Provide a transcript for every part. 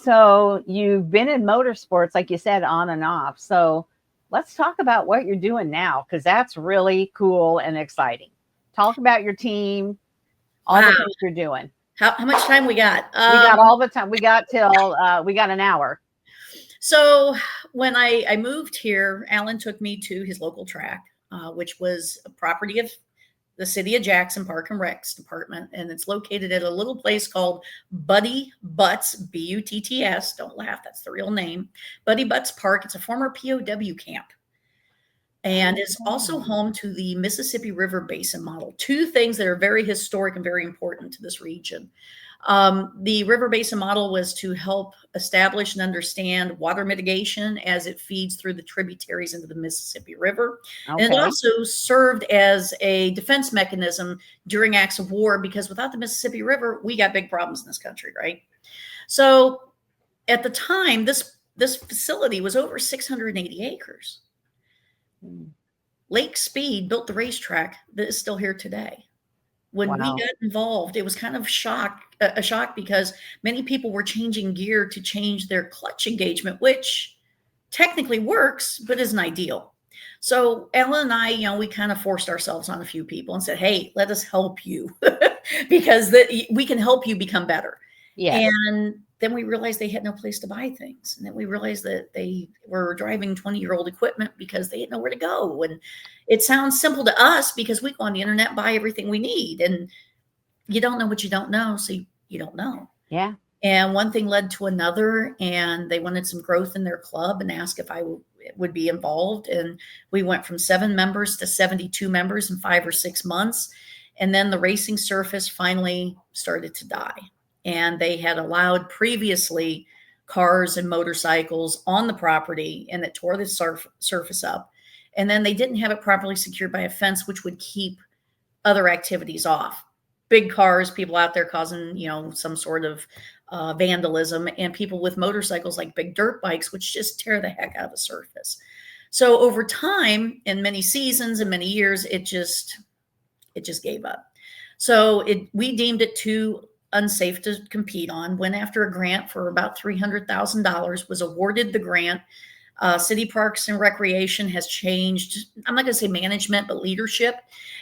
So you've been in motorsports, like you said, on and off. So let's talk about what you're doing now, because that's really cool and exciting. Talk about your team, all the Wow. things you're doing. How much time we got? We got all the time. We got till we got an hour. So when I moved here, Alan took me to his local track, which was a property of the city of Jackson Park and Recs Department. And it's located at a little place called Buddy Butts, Butts. Don't laugh, that's the real name. Buddy Butts Park. It's a former POW camp. And is also Oh. home to the Mississippi River Basin model. Two things that are very historic and very important to this region. The River Basin model was to help establish and understand water mitigation as it feeds through the tributaries into the Mississippi River. And it Okay. also served as a defense mechanism during acts of war, because without the Mississippi River, we got big problems in this country, right? So at the time, this facility was over 680 acres. Lake Speed built the racetrack that is still here today. When we Wow. got involved, it was kind of a shock because many people were changing gear to change their clutch engagement, which technically works, but isn't ideal. So Ellen and I, we kind of forced ourselves on a few people and said, hey, let us help you because we can help you become better. Yes. And then we realized they had no place to buy things. And then we realized that they were driving 20-year-old equipment because they didn't know where to go. And it sounds simple to us because we go on the internet, buy everything we need. And you don't know what you don't know. So you don't know. Yeah. And one thing led to another. And they wanted some growth in their club and asked if I would be involved. And we went from 7 members to 72 members in 5 or 6 months. And then the racing surface finally started to die. And they had allowed previously cars and motorcycles on the property, and it tore the surface up. And then they didn't have it properly secured by a fence, which would keep other activities off. Big cars, people out there causing, some sort of vandalism, and people with motorcycles like big dirt bikes, which just tear the heck out of the surface. So over time, in many seasons and many years, it just gave up. So we deemed it too unsafe to compete on, went after a grant for about $300,000, was awarded the grant. City Parks and Recreation has changed. I'm not going to say management, but leadership.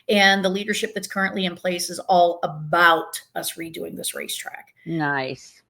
And the leadership that's currently in place is all about us redoing this racetrack. Nice.